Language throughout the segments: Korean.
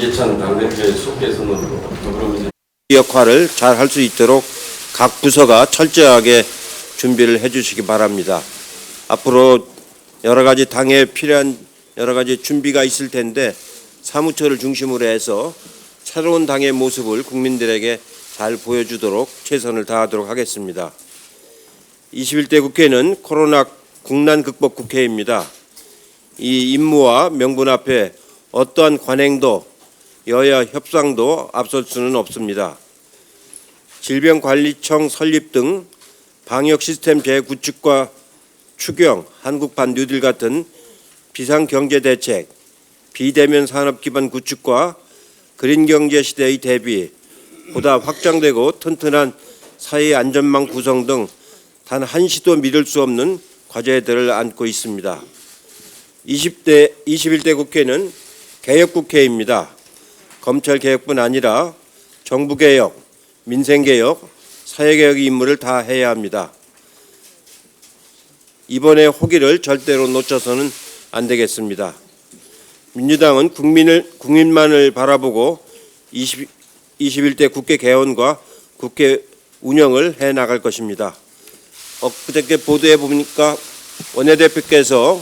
이재찬 당대표의 속개선으로 더불어민주당 역할을 잘 할 수 있도록 각 부서가 철저하게 준비를 해 주시기 바랍니다. 앞으로 여러 가지 당에 필요한 여러 가지 준비가 있을 텐데 사무처를 중심으로 해서 새로운 당의 모습을 국민들에게 잘 보여주도록 최선을 다하도록 하겠습니다. 21대 국회는 코로나 국난 극복 국회입니다. 이 임무와 명분 앞에 어떠한 관행도 여야 협상도 앞설 수는 없습니다. 질병관리청 설립 등 방역 시스템 재구축과 추경, 한국판 뉴딜 같은 비상경제 대책, 비대면 산업 기반 구축과 그린 경제 시대의 대비, 보다 확장되고 튼튼한 사회 안전망 구성 등 단 한시도 미룰 수 없는 과제들을 안고 있습니다. 21대 국회는 개혁국회입니다. 검찰개혁뿐 아니라 정부개혁, 민생개혁, 사회개혁의 임무를 다 해야 합니다. 이번의 호기를 절대로 놓쳐서는 안 되겠습니다. 민주당은 국민만을 바라보고 21대 국회 개원과 국회 운영을 해 나갈 것입니다. 엊그저께 보도해 보니까 원내대표께서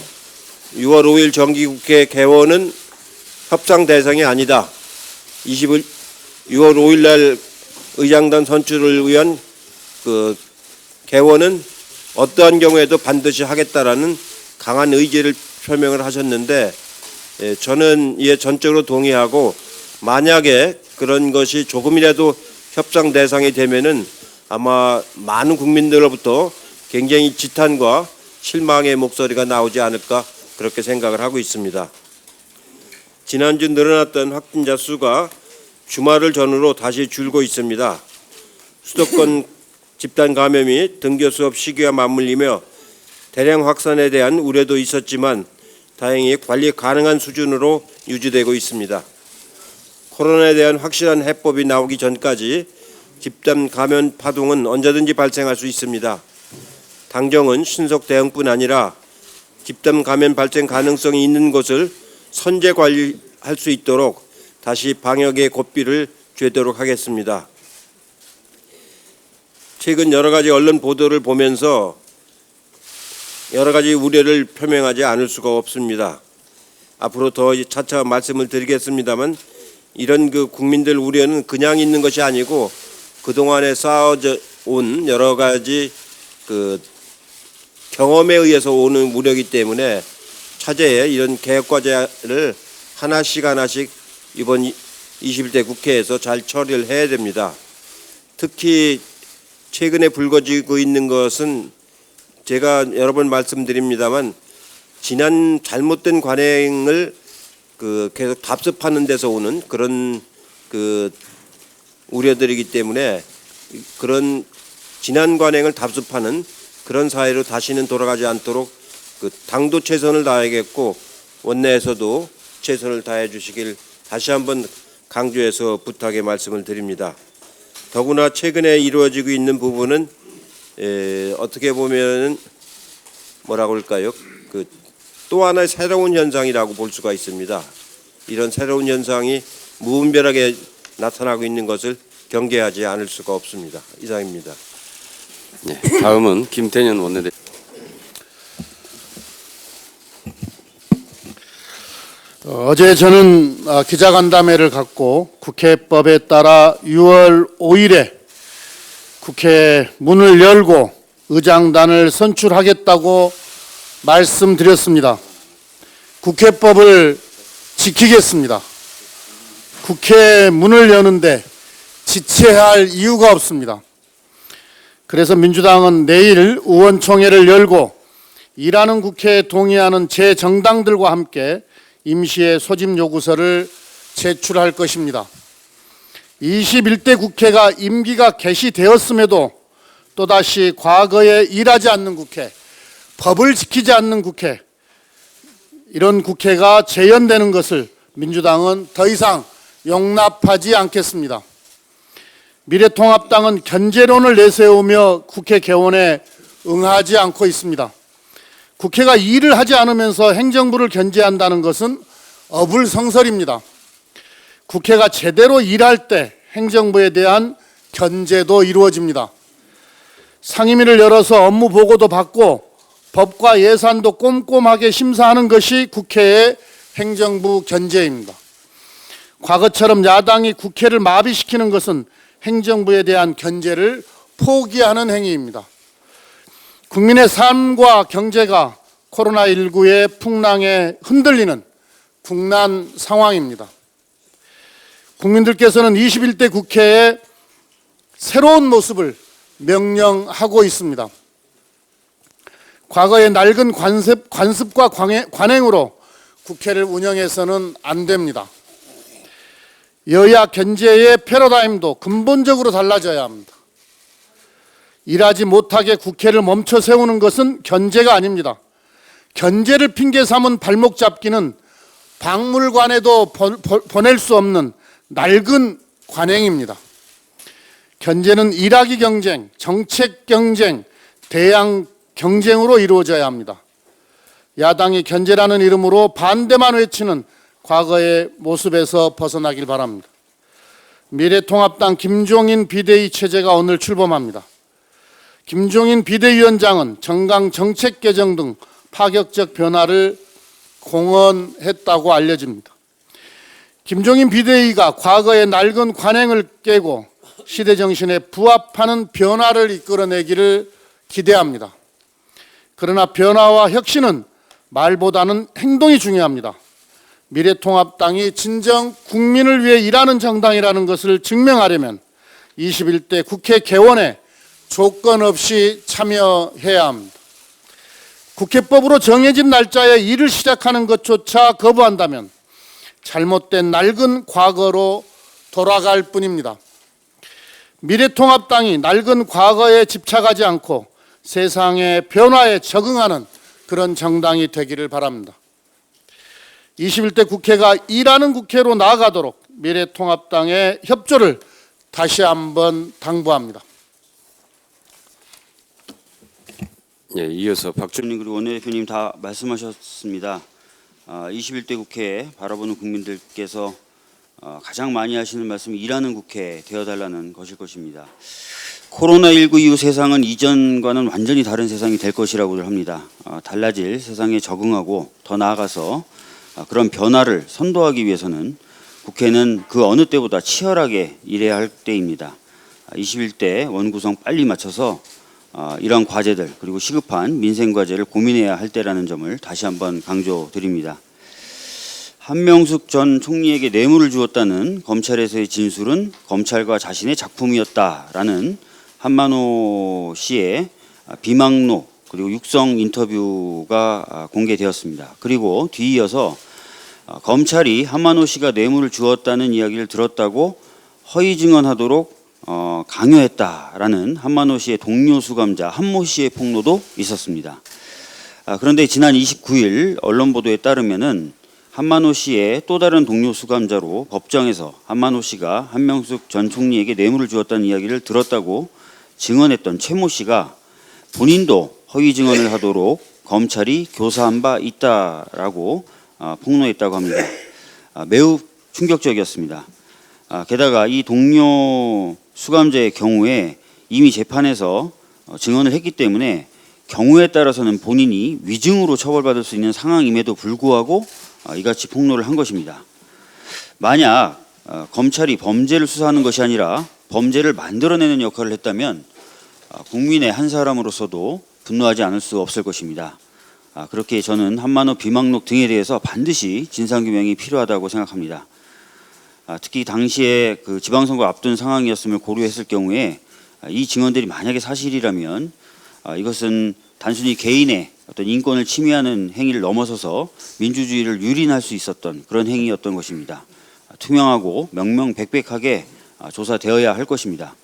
6월 5일 정기국회 개원은 협상 대상이 아니다. 6월 5일 날 의장단 선출을 위한 그 개원은 어떠한 경우에도 반드시 하겠다라는 강한 의지를 표명을 하셨는데 저는 이에 전적으로 동의하고 만약에 그런 것이 조금이라도 협상 대상이 되면은 아마 많은 국민들로부터 굉장히 지탄과 실망의 목소리가 나오지 않을까 그렇게 생각을 하고 있습니다. 지난주 늘어났던 확진자 수가 주말을 전후로 다시 줄고 있습니다. 수도권 집단 감염이 등교 수업 시기와 맞물리며 대량 확산에 대한 우려도 있었지만 다행히 관리 가능한 수준으로 유지되고 있습니다. 코로나에 대한 확실한 해법이 나오기 전까지 집단 감염 파동은 언제든지 발생할 수 있습니다. 당정은 신속 대응뿐 아니라 집단 감염 발생 가능성이 있는 곳을 선제 관리할 수 있도록 다시 방역의 고삐를 죄도록 하겠습니다. 최근 여러 가지 언론 보도를 보면서 여러 가지 우려를 표명하지 않을 수가 없습니다. 앞으로 더 차차 말씀을 드리겠습니다만 이런 그 국민들 우려는 그냥 있는 것이 아니고 그동안에 쌓아져 온 여러 가지 그 경험에 의해서 오는 우려이기 때문에 차제에 이런 개혁 과제를 하나씩 이번 21대 국회에서 잘 처리를 해야 됩니다. 특히 최근에 불거지고 있는 것은 제가 여러 번 말씀드립니다만 지난 잘못된 관행을 계속 답습하는 데서 오는 그런 우려들이기 때문에 그런 지난 관행을 답습하는 그런 사회로 다시는 돌아가지 않도록 당도 최선을 다하겠고 원내에서도 최선을 다해 주시길 다시 한번 강조해서 부탁의 말씀을 드립니다. 더구나 최근에 이루어지고 있는 부분은 어떻게 보면 뭐라고 할까요? 또 하나의 새로운 현상이라고 볼 수가 있습니다. 이런 새로운 현상이 무분별하게 나타나고 있는 것을 경계하지 않을 수가 없습니다. 이상입니다. 네, 다음은 김태년 원내대표. 어제 저는 기자간담회를 갖고 국회법에 따라 6월 5일에 국회 문을 열고 의장단을 선출하겠다고 말씀드렸습니다. 국회법을 지키겠습니다. 국회 문을 여는데 지체할 이유가 없습니다. 그래서 민주당은 내일 의원총회를 열고 일하는 국회에 동의하는 제 정당들과 함께 임시의 소집 요구서를 제출할 것입니다. 21대 국회가 임기가 개시되었음에도 또다시 과거에 일하지 않는 국회, 법을 지키지 않는 국회, 이런 국회가 재연되는 것을 민주당은 더 이상 용납하지 않겠습니다. 미래통합당은 견제론을 내세우며 국회 개원에 응하지 않고 있습니다. 국회가 일을 하지 않으면서 행정부를 견제한다는 것은 어불성설입니다. 국회가 제대로 일할 때 행정부에 대한 견제도 이루어집니다. 상임위를 열어서 업무 보고도 받고 법과 예산도 꼼꼼하게 심사하는 것이 국회의 행정부 견제입니다. 과거처럼 야당이 국회를 마비시키는 것은 행정부에 대한 견제를 포기하는 행위입니다. 국민의 삶과 경제가 코로나19의 풍랑에 흔들리는 국난 상황입니다. 국민들께서는 21대 국회의 새로운 모습을 명령하고 있습니다. 과거의 낡은 관습과 관행으로 국회를 운영해서는 안 됩니다. 여야 견제의 패러다임도 근본적으로 달라져야 합니다. 일하지 못하게 국회를 멈춰 세우는 것은 견제가 아닙니다. 견제를 핑계 삼은 발목 잡기는 박물관에도 보낼 수 없는 낡은 관행입니다. 견제는 일하기 경쟁, 정책 경쟁, 대양 경쟁으로 이루어져야 합니다. 야당이 견제라는 이름으로 반대만 외치는 과거의 모습에서 벗어나길 바랍니다. 미래통합당 김종인 비대위 체제가 오늘 출범합니다. 김종인 비대위원장은 정강 정책 개정 등 파격적 변화를 공언했다고 알려집니다. 김종인 비대위가 과거의 낡은 관행을 깨고 시대 정신에 부합하는 변화를 이끌어내기를 기대합니다. 그러나 변화와 혁신은 말보다는 행동이 중요합니다. 미래통합당이 진정 국민을 위해 일하는 정당이라는 것을 증명하려면 21대 국회 개원에 조건 없이 참여해야 합니다. 국회법으로 정해진 날짜에 일을 시작하는 것조차 거부한다면 잘못된 낡은 과거로 돌아갈 뿐입니다. 미래통합당이 낡은 과거에 집착하지 않고 세상의 변화에 적응하는 그런 정당이 되기를 바랍니다. 21대 국회가 일하는 국회로 나아가도록 미래통합당의 협조를 다시 한번 당부합니다. 예, 이어서 박주님 그리고 원내대표님 다 말씀하셨습니다. 21대 국회에 바라보는 국민들께서 가장 많이 하시는 말씀이 일하는 국회 되어달라는 것일 것입니다. 코로나19 이후 세상은 이전과는 완전히 다른 세상이 될 것이라고 합니다. 달라질 세상에 적응하고 더 나아가서 그런 변화를 선도하기 위해서는 국회는 그 어느 때보다 치열하게 일해야 할 때입니다. 21대 원구성 빨리 맞춰서 이러한 과제들 그리고 시급한 민생 과제를 고민해야 할 때라는 점을 다시 한번 강조드립니다. 한명숙 전 총리에게 뇌물을 주었다는 검찰에서의 진술은 검찰과 자신의 작품이었다라는 한만호 씨의 비망록 그리고 육성 인터뷰가 공개되었습니다. 그리고 뒤이어서 검찰이 한만호 씨가 뇌물을 주었다는 이야기를 들었다고 허위 증언하도록 강요했다라는 한만호 씨의 동료 수감자 한모 씨의 폭로도 있었습니다. 그런데 지난 29일 언론 보도에 따르면은 한만호 씨의 또 다른 동료 수감자로 법정에서 한만호 씨가 한명숙 전 총리에게 뇌물을 주었다는 이야기를 들었다고 증언했던 최모 씨가 본인도 허위 증언을 하도록 검찰이 교사한 바 있다라고 폭로했다고 합니다. 매우 충격적이었습니다. 게다가 이 동료 수감자의 경우에 이미 재판에서 증언을 했기 때문에 경우에 따라서는 본인이 위증으로 처벌받을 수 있는 상황임에도 불구하고 이같이 폭로를 한 것입니다. 만약 검찰이 범죄를 수사하는 것이 아니라 범죄를 만들어내는 역할을 했다면 국민의 한 사람으로서도 분노하지 않을 수 없을 것입니다. 그렇게 저는 한만호 비망록 등에 대해서 반드시 진상규명이 필요하다고 생각합니다. 특히 당시에 그 지방선거 앞둔 상황이었음을 고려했을 경우에 이 증언들이 만약에 사실이라면 이것은 단순히 개인의 어떤 인권을 침해하는 행위를 넘어서서 민주주의를 유린할 수 있었던 그런 행위였던 것입니다. 투명하고 명명백백하게 조사되어야 할 것입니다.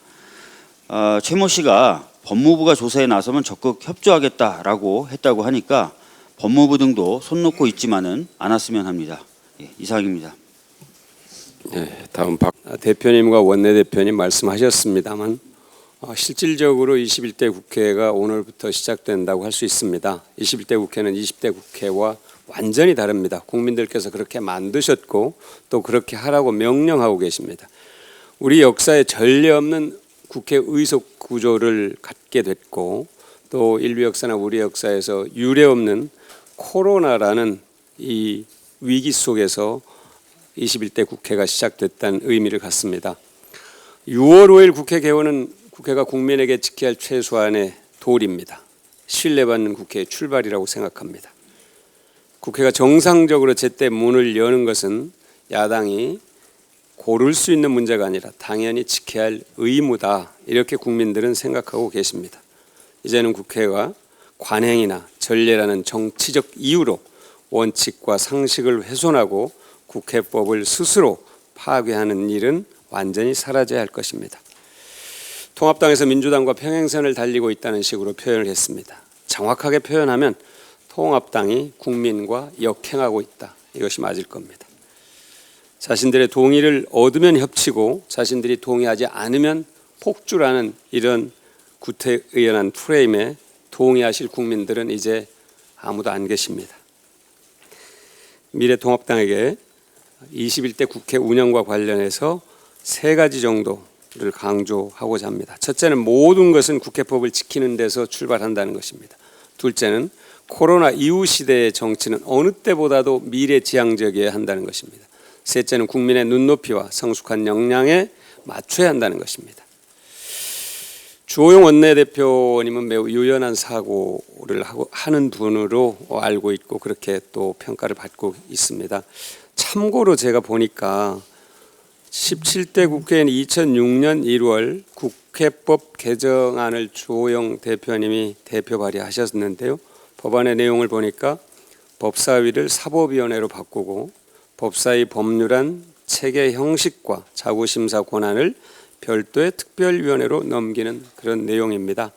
최모 씨가 법무부가 조사에 나서면 적극 협조하겠다라고 했다고 하니까 법무부 등도 손 놓고 있지만은 않았으면 합니다. 이상입니다. 네, 다음 박 대표님과 원내대표님 말씀하셨습니다만 실질적으로 21대 국회가 오늘부터 시작된다고 할 수 있습니다. 21대 국회는 20대 국회와 완전히 다릅니다. 국민들께서 그렇게 만드셨고 또 그렇게 하라고 명령하고 계십니다. 우리 역사에 전례 없는 국회 의석 구조를 갖게 됐고 또 인류 역사나 우리 역사에서 유례 없는 코로나라는 이 위기 속에서 21대 국회가 시작됐다는 의미를 갖습니다. 6월 5일 국회 개원은 국회가 국민에게 지켜야 할 최소한의 도리입니다. 신뢰받는 국회의 출발이라고 생각합니다. 국회가 정상적으로 제때 문을 여는 것은 야당이 고를 수 있는 문제가 아니라 당연히 지켜야 할 의무다. 이렇게 국민들은 생각하고 계십니다. 이제는 국회가 관행이나 전례라는 정치적 이유로 원칙과 상식을 훼손하고 국회법을 스스로 파괴하는 일은 완전히 사라져야 할 것입니다. 통합당에서 민주당과 평행선을 달리고 있다는 식으로 표현을 했습니다. 정확하게 표현하면 통합당이 국민과 역행하고 있다. 이것이 맞을 겁니다. 자신들의 동의를 얻으면 협치고 자신들이 동의하지 않으면 폭주라는 이런 구태의연한 프레임에 동의하실 국민들은 이제 아무도 안 계십니다. 미래통합당에게 21대 국회 운영과 관련해서 3가지 정도를 강조하고자 합니다. 첫째는 모든 것은 국회법을 지키는 데서 출발한다는 것입니다. 둘째는 코로나 이후 시대의 정치는 어느 때보다도 미래지향적이어야 한다는 것입니다. 셋째는 국민의 눈높이와 성숙한 역량에 맞춰야 한다는 것입니다. 주호영 원내대표님은 매우 유연한 사고를 하는 분으로 알고 있고 그렇게 또 평가를 받고 있습니다. 참고로 제가 보니까 17대 국회는 2006년 1월 국회법 개정안을 주호영 대표님이 대표 발의하셨는데요. 법안의 내용을 보니까 법사위를 사법위원회로 바꾸고 법사위 법률안 체계 형식과 자구심사 권한을 별도의 특별위원회로 넘기는 그런 내용입니다.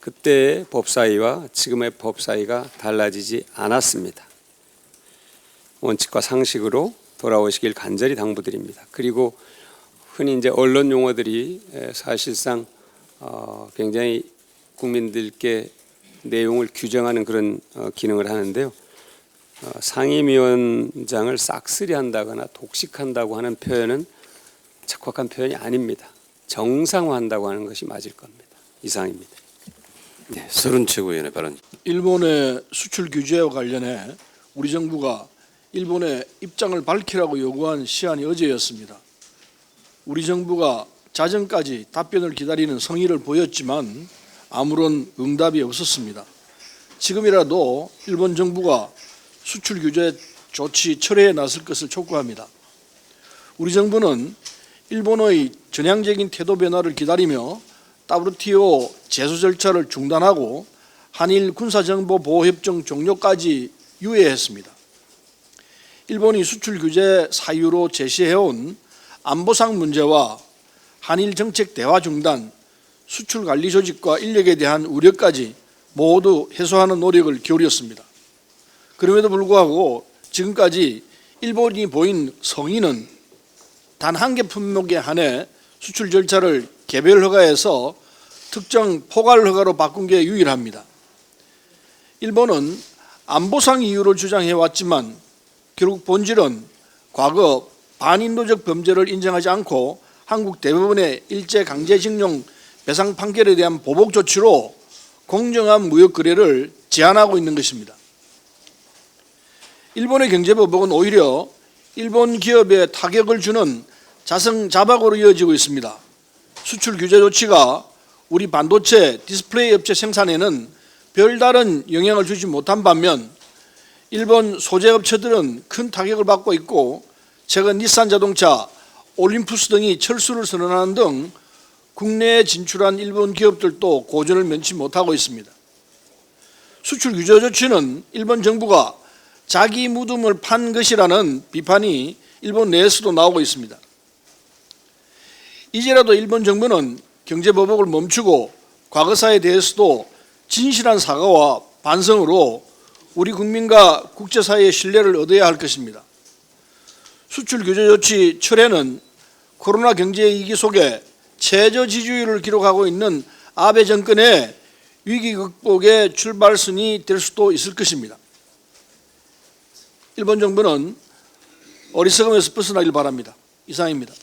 그때 법사위와 지금의 법사위가 달라지지 않았습니다. 원칙과 상식으로 돌아오시길 간절히 당부드립니다. 그리고 흔히 이제 언론 용어들이 사실상 굉장히 국민들께 내용을 규정하는 그런 기능을 하는데요. 상임위원장을 싹쓸이한다거나 독식한다고 하는 표현은 적확한 표현이 아닙니다. 정상화한다고 하는 것이 맞을 겁니다. 이상입니다. 네, 서른 최고위원의 발언. 일본의 수출 규제와 관련해 우리 정부가 일본의 입장을 밝히라고 요구한 시한이 어제였습니다. 우리 정부가 자정까지 답변을 기다리는 성의를 보였지만 아무런 응답이 없었습니다. 지금이라도 일본 정부가 수출 규제 조치 철회에 나설 것을 촉구합니다. 우리 정부는 일본의 전향적인 태도 변화를 기다리며 WTO 제소 절차를 중단하고 한일 군사정보보호협정 종료까지 유예했습니다. 일본이 수출 규제 사유로 제시해온 안보상 문제와 한일 정책 대화 중단, 수출 관리 조직과 인력에 대한 우려까지 모두 해소하는 노력을 기울였습니다. 그럼에도 불구하고 지금까지 일본이 보인 성의는 단 한 개 품목에 한해 수출 절차를 개별 허가에서 특정 포괄 허가로 바꾼 게 유일합니다. 일본은 안보상 이유를 주장해왔지만 결국 본질은 과거 반인도적 범죄를 인정하지 않고 한국 대부분의 일제강제징용 배상 판결에 대한 보복 조치로 공정한 무역 거래를 제한하고 있는 것입니다. 일본의 경제보복은 오히려 일본 기업에 타격을 주는 자승자박으로 이어지고 있습니다. 수출 규제 조치가 우리 반도체 디스플레이 업체 생산에는 별다른 영향을 주지 못한 반면 일본 소재 업체들은 큰 타격을 받고 있고 최근 닛산 자동차, 올림푸스 등이 철수를 선언하는 등 국내에 진출한 일본 기업들도 고전을 면치 못하고 있습니다. 수출 규제 조치는 일본 정부가 자기 무덤을 판 것이라는 비판이 일본 내에서도 나오고 있습니다. 이제라도 일본 정부는 경제보복을 멈추고 과거사에 대해서도 진실한 사과와 반성으로 우리 국민과 국제사회의 신뢰를 얻어야 할 것입니다. 수출 규제 조치 철회는 코로나 경제 위기 속에 최저 지지율을 기록하고 있는 아베 정권의 위기 극복의 출발선이 될 수도 있을 것입니다. 일본 정부는 어리석음에서 벗어나길 바랍니다. 이상입니다.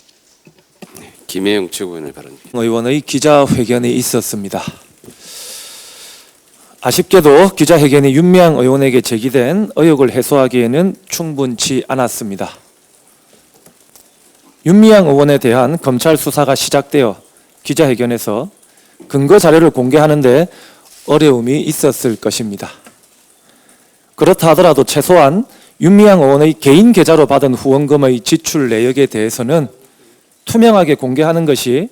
김혜영 최고위원을 바랍니다. 의원의 기자회견이 있었습니다. 아쉽게도 기자회견이 윤미향 의원에게 제기된 의혹을 해소하기에는 충분치 않았습니다. 윤미향 의원에 대한 검찰 수사가 시작되어 기자회견에서 근거 자료를 공개하는데 어려움이 있었을 것입니다. 그렇다 하더라도 최소한 윤미향 의원의 개인 계좌로 받은 후원금의 지출 내역에 대해서는 투명하게 공개하는 것이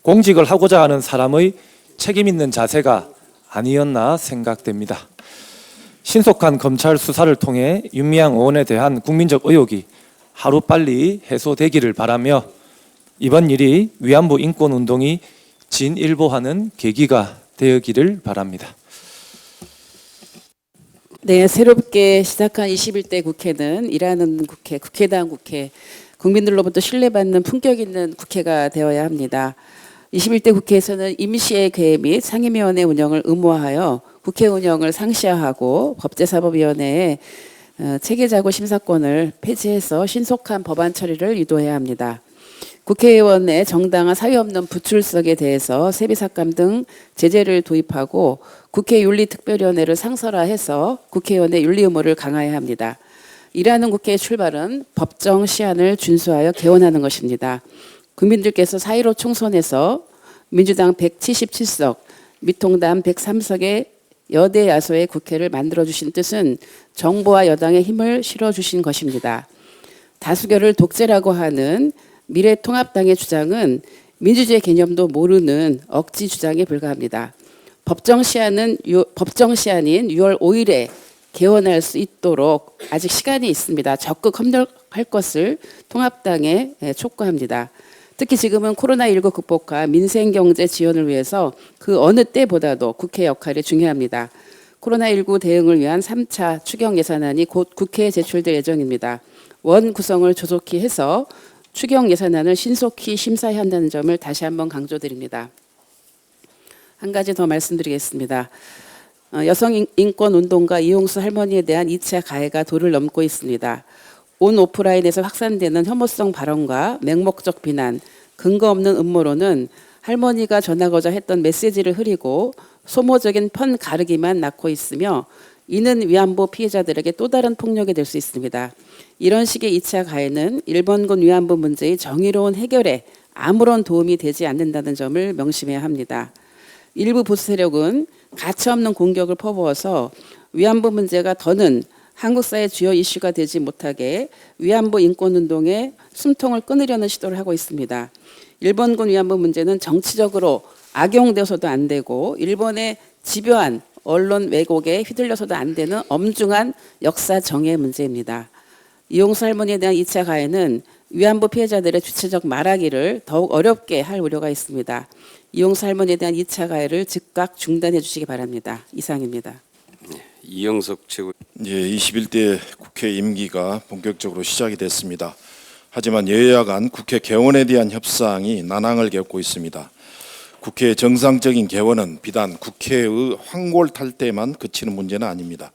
공직을 하고자 하는 사람의 책임 있는 자세가 아니었나 생각됩니다. 신속한 검찰 수사를 통해 윤미향 의원에 대한 국민적 의혹이 하루빨리 해소되기를 바라며 이번 일이 위안부 인권운동이 진일보하는 계기가 되기를 바랍니다. 네, 새롭게 시작한 21대 국회는 일하는 국회, 국회다운 국회, 국민들로부터 신뢰받는 품격 있는 국회가 되어야 합니다. 21대 국회에서는 임시회 및 상임위원회 운영을 의무화하여 국회 운영을 상시화하고 법제사법위원회의 체계자구 심사권을 폐지해서 신속한 법안 처리를 유도해야 합니다. 국회의원의 정당한 사유 없는 부출석에 대해서 세비삭감 등 제재를 도입하고 국회윤리특별위원회를 상설화해서 국회의원의 윤리 의무를 강화해야 합니다. 일하는 국회의 출발은 법정 시한을 준수하여 개원하는 것입니다. 국민들께서 4.15 총선에서 민주당 177석, 미통당 103석의 여대 야소의 국회를 만들어주신 뜻은 정부와 여당의 힘을 실어주신 것입니다. 다수결을 독재라고 하는 미래통합당의 주장은 민주주의 개념도 모르는 억지 주장에 불과합니다. 법정 시한인 6월 5일에 개원할 수 있도록 아직 시간이 있습니다. 적극 협력할 것을 통합당에 촉구합니다. 특히 지금은 코로나19 극복과 민생경제 지원을 위해서 그 어느 때보다도 국회 역할이 중요합니다. 코로나19 대응을 위한 3차 추경 예산안이 곧 국회에 제출될 예정입니다. 원 구성을 조속히 해서 추경 예산안을 신속히 심사해야 한다는 점을 다시 한번 강조드립니다. 한 가지 더 말씀드리겠습니다. 여성 인권 운동가 이용수 할머니에 대한 2차 가해가 도를 넘고 있습니다. 온 오프라인에서 확산되는 혐오성 발언과 맹목적 비난, 근거 없는 음모론은 할머니가 전하고자 했던 메시지를 흐리고 소모적인 편 가르기만 낳고 있으며 이는 위안부 피해자들에게 또 다른 폭력이 될 수 있습니다. 이런 식의 2차 가해는 일본군 위안부 문제의 정의로운 해결에 아무런 도움이 되지 않는다는 점을 명심해야 합니다. 일부 보수 세력은 가차없는 공격을 퍼부어서 위안부 문제가 더는 한국 사회 주요 이슈가 되지 못하게 위안부 인권운동에 숨통을 끊으려는 시도를 하고 있습니다. 일본군 위안부 문제는 정치적으로 악용되어서도 안 되고 일본의 집요한 언론 왜곡에 휘둘려서도 안 되는 엄중한 역사 정의 문제입니다. 이용수 할머니에 대한 2차 가해는 위안부 피해자들의 주체적 말하기를 더욱 어렵게 할 우려가 있습니다. 이용수 할머니에 대한 2차 가해를 즉각 중단해 주시기 바랍니다. 이상입니다. 이영석 최고. 예, 21대 국회 임기가 본격적으로 시작이 됐습니다. 하지만 여야 간 국회 개원에 대한 협상이 난항을 겪고 있습니다. 국회의 정상적인 개원은 비단 국회의 황골탈때만 그치는 문제는 아닙니다.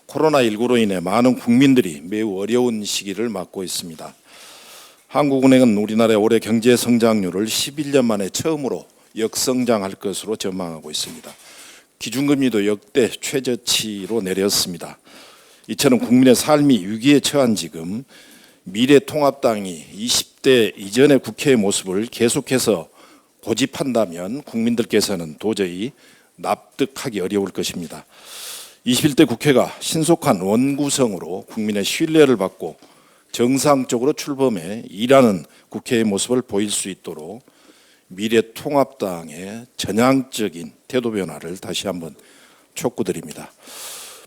코로나19로 인해 많은 국민들이 매우 어려운 시기를 맞고 있습니다. 한국은행은 우리나라의 올해 경제 성장률을 11년 만에 처음으로 역성장할 것으로 전망하고 있습니다. 기준금리도 역대 최저치로 내렸습니다. 이처럼 국민의 삶이 위기에 처한 지금 미래통합당이 20대 이전의 국회의 모습을 계속해서 고집한다면 국민들께서는 도저히 납득하기 어려울 것입니다. 21대 국회가 신속한 원구성으로 국민의 신뢰를 받고 정상적으로 출범해 일하는 국회의 모습을 보일 수 있도록 미래통합당의 전향적인 태도 변화를 다시 한번 촉구드립니다.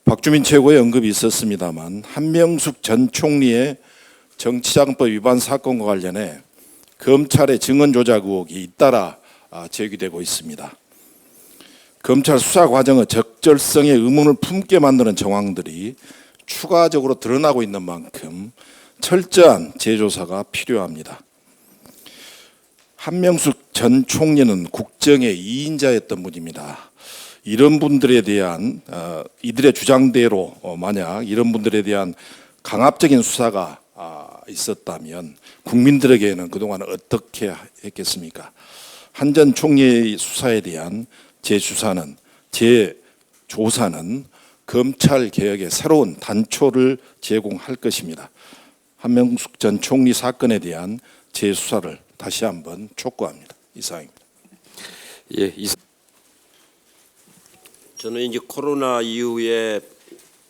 박주민 최고의 언급이 있었습니다만 한명숙 전 총리의 정치자금법 위반 사건과 관련해 검찰의 증언 조작 의혹이 잇따라 제기되고 있습니다. 검찰 수사 과정의 적절성에 의문을 품게 만드는 정황들이 추가적으로 드러나고 있는 만큼 철저한 재조사가 필요합니다. 한명숙 전 총리는 국정의 2인자였던 분입니다. 이런 분들에 대한 이들의 주장대로 만약 이런 분들에 대한 강압적인 수사가 있었다면 국민들에게는 그동안 어떻게 했겠습니까? 한 전 총리의 수사에 대한 재조사는 검찰 개혁의 새로운 단초를 제공할 것입니다. 한명숙 전 총리 사건에 대한 재수사를 다시 한번 촉구합니다. 이상입니다. 예, 저는 이제 코로나 이후에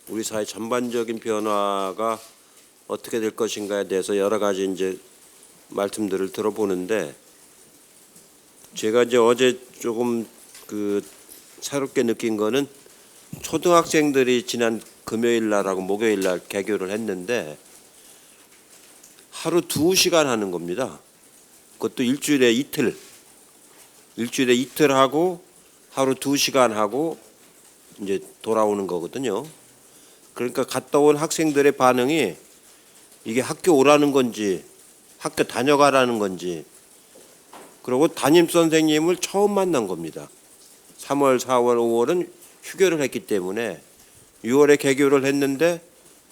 우리 사회 전반적인 변화가 어떻게 될 것인가에 대해서 여러 가지 이제 말씀들을 들어보는데, 제가 이제 어제 조금 새롭게 느낀 거는 초등학생들이 지난 금요일 날하고 목요일 날 개교를 했는데 하루 2시간 하는 겁니다. 그것도 일주일에 이틀 하고 하루 2시간 하고 이제 돌아오는 거거든요. 그러니까 갔다 온 학생들의 반응이 이게 학교 오라는 건지 학교 다녀가라는 건지, 그리고 담임 선생님을 처음 만난 겁니다. 3월, 4월, 5월은 휴교를 했기 때문에 6월에 개교를 했는데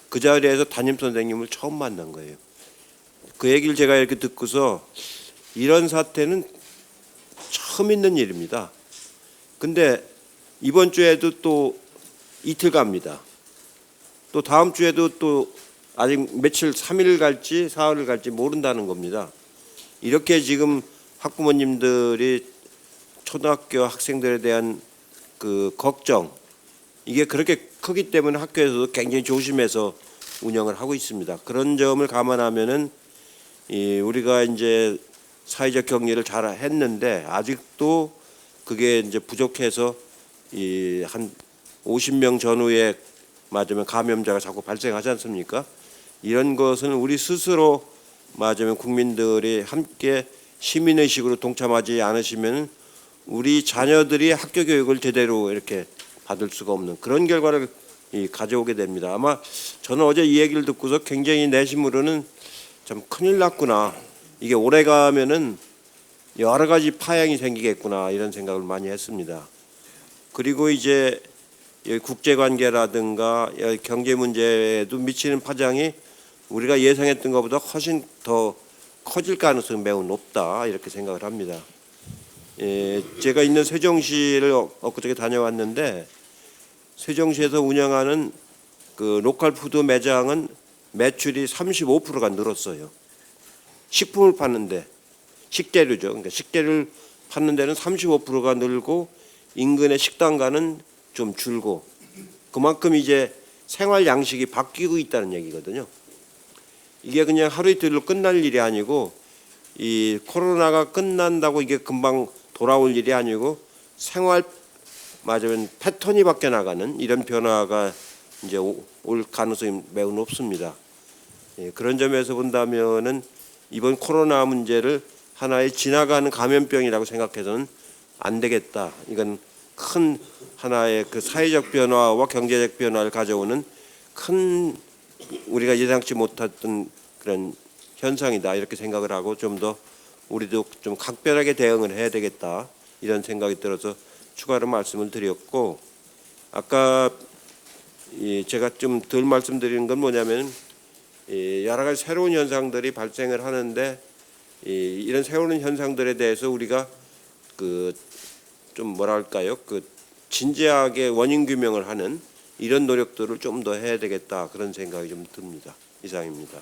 그 자리에서 담임 선생님을 처음 만난 거예요. 그 얘기를 제가 이렇게 듣고서 이런 사태는 처음 있는 일입니다. 근데 이번 주에도 또 이틀 갑니다. 또 다음 주에도 또 아직 며칠 3일 갈지 4일을 갈지 모른다는 겁니다. 이렇게 지금 학부모님들이 초등학교 학생들에 대한 그 걱정, 이게 그렇게 크기 때문에 학교에서도 굉장히 조심해서 운영을 하고 있습니다. 그런 점을 감안하면은 우리가 이제 사회적 격리를 잘 했는데 아직도 그게 이제 부족해서 한 50명 전후에 맞으면 감염자가 자꾸 발생하지 않습니까? 이런 것은 우리 스스로 맞으면 국민들이 함께 시민의식으로 동참하지 않으시면 우리 자녀들이 학교 교육을 제대로 이렇게 받을 수가 없는 그런 결과를 가져오게 됩니다. 아마 저는 어제 이 얘기를 듣고서 굉장히 내심으로는 참 큰일 났구나, 이게 오래 가면은 여러 가지 파양이 생기겠구나, 이런 생각을 많이 했습니다. 그리고 이제 국제관계라든가 경제 문제에도 미치는 파장이 우리가 예상했던 것보다 훨씬 더 커질 가능성이 매우 높다, 이렇게 생각을 합니다. 제가 있는 세종시를 엊그저께 다녀왔는데 세종시에서 운영하는 그 로컬 푸드 매장은 매출이 35%가 늘었어요. 식품을 파는데, 식재료죠. 그러니까 식재료를 파는 데는 35%가 늘고 인근의 식당가는 좀 줄고, 그만큼 이제 생활 양식이 바뀌고 있다는 얘기거든요. 이게 그냥 하루 이틀로 끝날 일이 아니고, 이 코로나가 끝난다고 이게 금방 돌아올 일이 아니고 생활 맞으면 패턴이 바뀌어 나가는 이런 변화가 이제 올 가능성이 매우 높습니다. 그런 점에서 본다면은 이번 코로나 문제를 하나의 지나가는 감염병이라고 생각해서는 안 되겠다. 이건 큰 하나의 그 사회적 변화와 경제적 변화를 가져오는 큰 우리가 예상치 못했던 그런 현상이다, 이렇게 생각을 하고 좀 더 우리도 좀 각별하게 대응을 해야 되겠다, 이런 생각이 들어서 추가로 말씀을 드렸고, 아까 제가 좀 덜 말씀드리는 건 뭐냐면 여러 가지 새로운 현상들이 발생을 하는데 이런 새로운 현상들에 대해서 우리가 그 좀 뭐랄까요, 그 진지하게 원인 규명을 하는 이런 노력들을 좀 더 해야 되겠다, 그런 생각이 좀 듭니다. 이상입니다.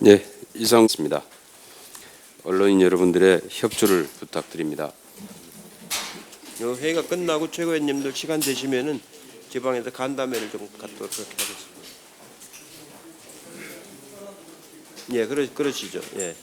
네, 이상입니다. 언론인 여러분들의 협조를 부탁드립니다. 회의가 끝나고 최고위원님들 시간 되시면은 제 방에서 간담회를 좀 갖도록 그렇게 하겠습니다. 예, 그러시죠. 예.